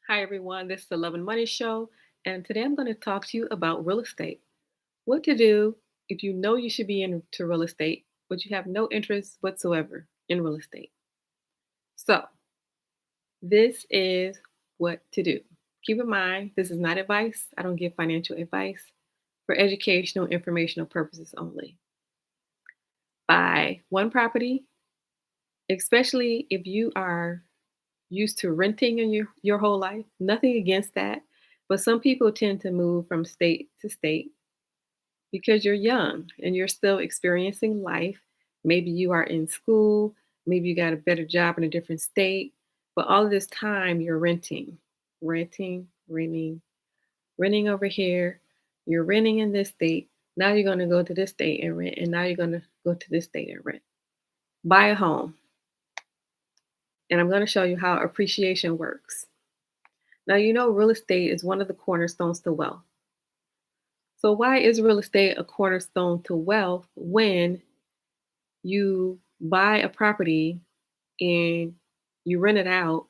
Hi, everyone. This is the Love and Money Show. And today I'm going to talk to you about real estate. What to do if you know you should be into real estate, but you have no interest whatsoever in real estate. So, this is what to do. Keep in mind, this is not advice. I don't give financial advice for educational, informational purposes only. Buy one property, especially if you are used to renting in your whole life. Nothing against that. But some people tend to move from state to state because you're young and you're still experiencing life. Maybe you are in school, maybe you got a better job in a different state, but all of this time you're renting, renting over here. You're renting in this state. Now you're going to go to this state and rent, and now you're going to go to this state and rent. Buy a home, and I'm going to show you how appreciation works. Now, real estate is one of the cornerstones to wealth. So, why is real estate a cornerstone to wealth when you buy a property and you rent it out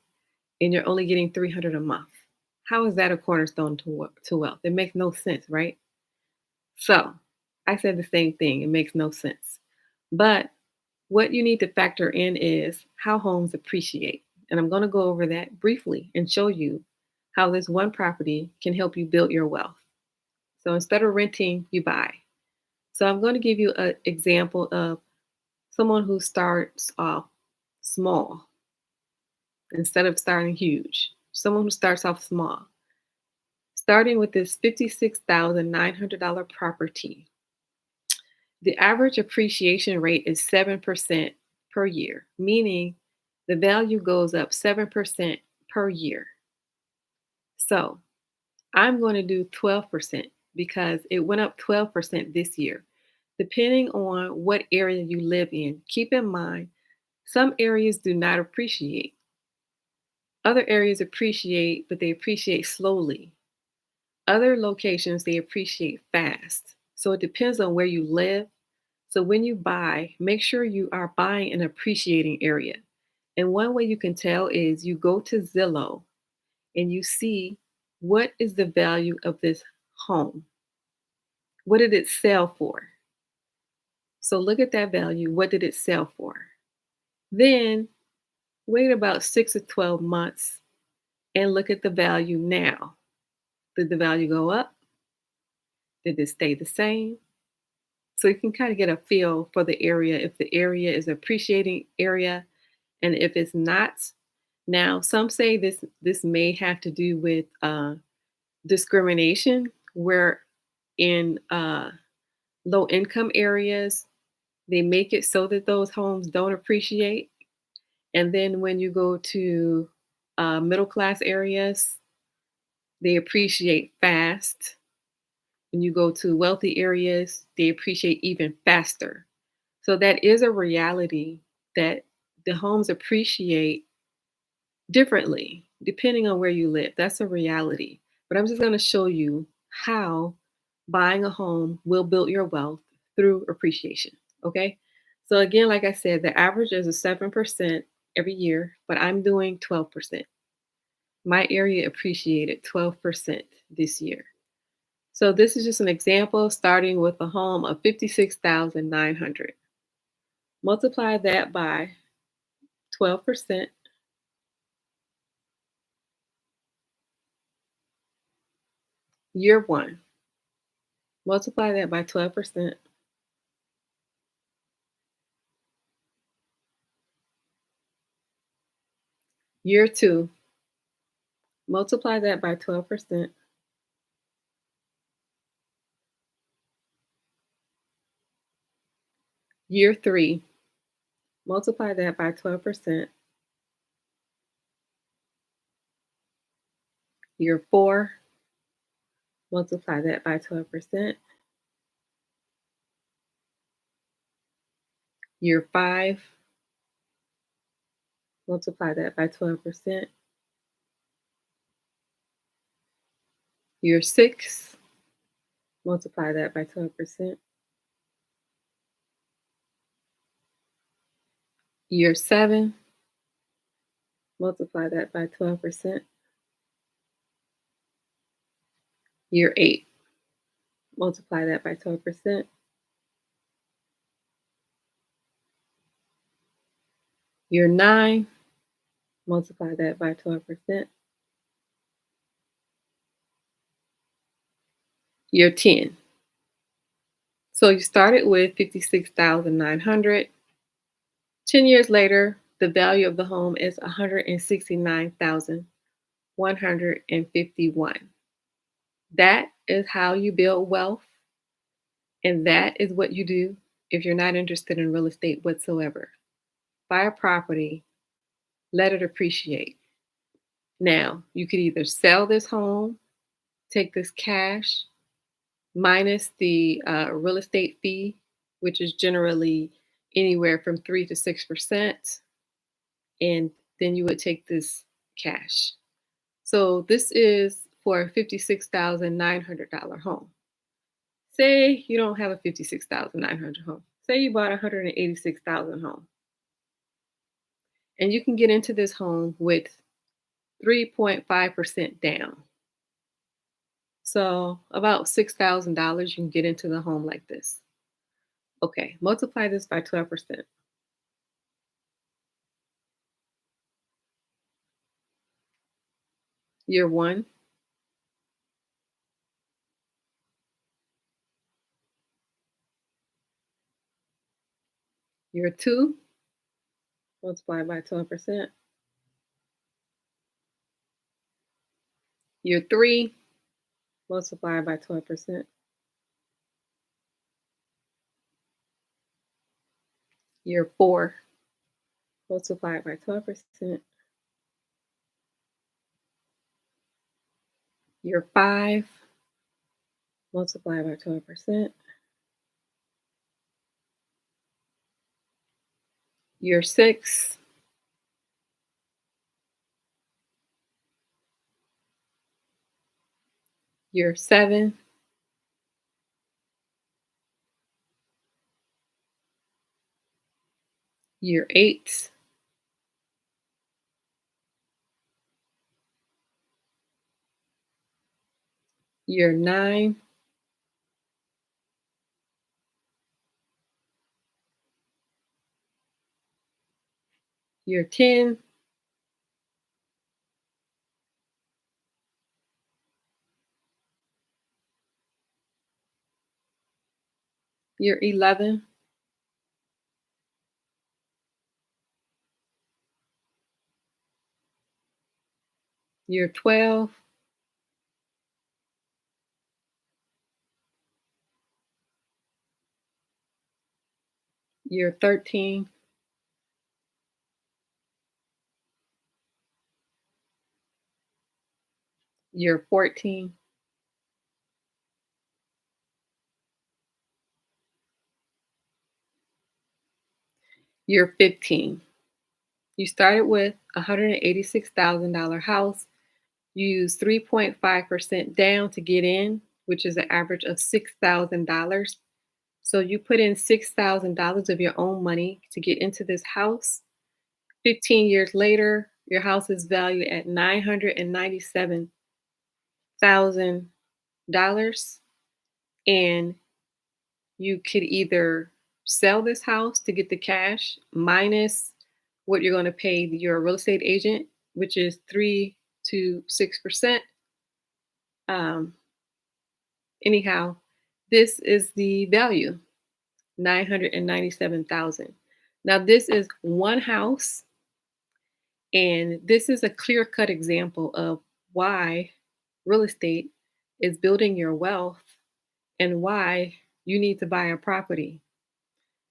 and you're only getting 300 a month? How is that a cornerstone to wealth? It makes no sense, right? So, I said the same thing. It makes no sense. But what you need to factor in is how homes appreciate. And I'm going to go over that briefly and show you how this one property can help you build your wealth. So instead of renting, you buy. So I'm going to give you an example of someone who starts off small instead of starting huge. Someone who starts off small, starting with this $56,900 property. The average appreciation rate is 7% per year, meaning the value goes up 7% per year. So I'm going to do 12% because it went up 12% this year. Depending on what area you live in, keep in mind some areas do not appreciate. Other areas appreciate, but they appreciate slowly. Other locations, they appreciate fast. So it depends on where you live. So when you buy, make sure you are buying an appreciating area. And one way you can tell is you go to Zillow and you see what is the value of this home. What did it sell for? So look at that value. What did it sell for? Then wait about 6 to 12 months and look at the value now. Did the value go up? Did it stay the same? So you can kind of get a feel for the area, if the area is appreciating area and if it's not. Now, some say this may have to do with discrimination, where in low income areas they make it so that those homes don't appreciate, and then when you go to middle class areas, they appreciate fast. When you go to wealthy areas, they appreciate even faster. So that is a reality that the homes appreciate differently depending on where you live. That's a reality. But I'm just going to show you how buying a home will build your wealth through appreciation. Okay. So, again, like I said, the average is a 7% every year, but I'm doing 12%. My area appreciated 12% this year. So, this is just an example starting with a home of 56,900. Multiply that by 12%. Year one. Multiply that by 12%. Year two. Multiply that by 12%. Year three. Multiply that by 12%. Year four. Multiply that by 12%. Year five. Multiply that by 12%. Year six. Multiply that by 12%. Year seven. Multiply that by 12%. Year 8, multiply that by 12%. Year 9, multiply that by 12%. Year 10. So you started with 56,900. 10 years later, the value of the home is 169,151. That is how you build wealth, and that is what you do if you're not interested in real estate whatsoever. Buy a property, let it appreciate. Now, you could either sell this home, take this cash, minus the real estate fee, which is generally anywhere from 3 to 6%, and then you would take this cash. So this is for a $56,900 home. Say you don't have a 56,900 home. Say you bought a 186,000 home. And you can get into this home with 3.5% down. So about $6,000 you can get into the home like this. Okay, multiply this by 12%. Year 1, year 2, multiply by 12%. Year 3, multiply by 12%. Year 4, multiply by 12%. Year 5, multiply by 12%. Year 6, year 7, year 8, year 9, year 10, year 11, year 12, year 13, year 14, year 15. You started with a $186,000 house. You used 3.5% down to get in, which is an average of $6,000. So you put in $6,000 of your own money to get into this house. 15 years later, your house is valued at $997,000. And you could either sell this house to get the cash minus what you're going to pay your real estate agent, which is 3 to 6%. Um, Anyhow, this is the value, 997,000. Now this is one house, and this is a clear-cut example of why real estate is building your wealth and why you need to buy a property.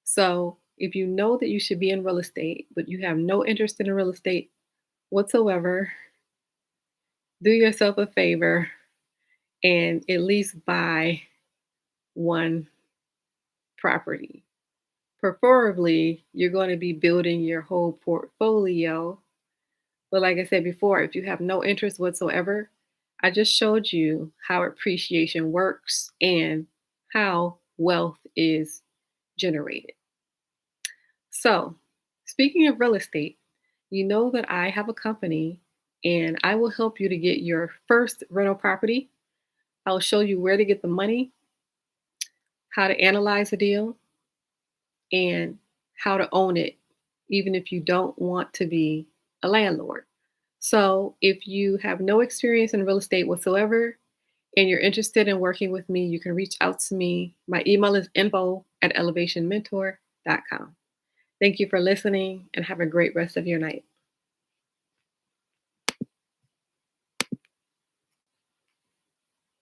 So, if you know that you should be in real estate, but you have no interest in real estate whatsoever, do yourself a favor and at least buy one property. Preferably, you're going to be building your whole portfolio. But like I said before, if you have no interest whatsoever, I just showed you how appreciation works and how wealth is generated. So, speaking of real estate, you know that I have a company and I will help you to get your first rental property I'll show you where to get the money, how to analyze a deal, and how to own it, even if you don't want to be a landlord. So, if you have no experience in real estate whatsoever and you're interested in working with me, you can reach out to me. My email is info@elevationmentor.com. Thank you for listening and have a great rest of your night.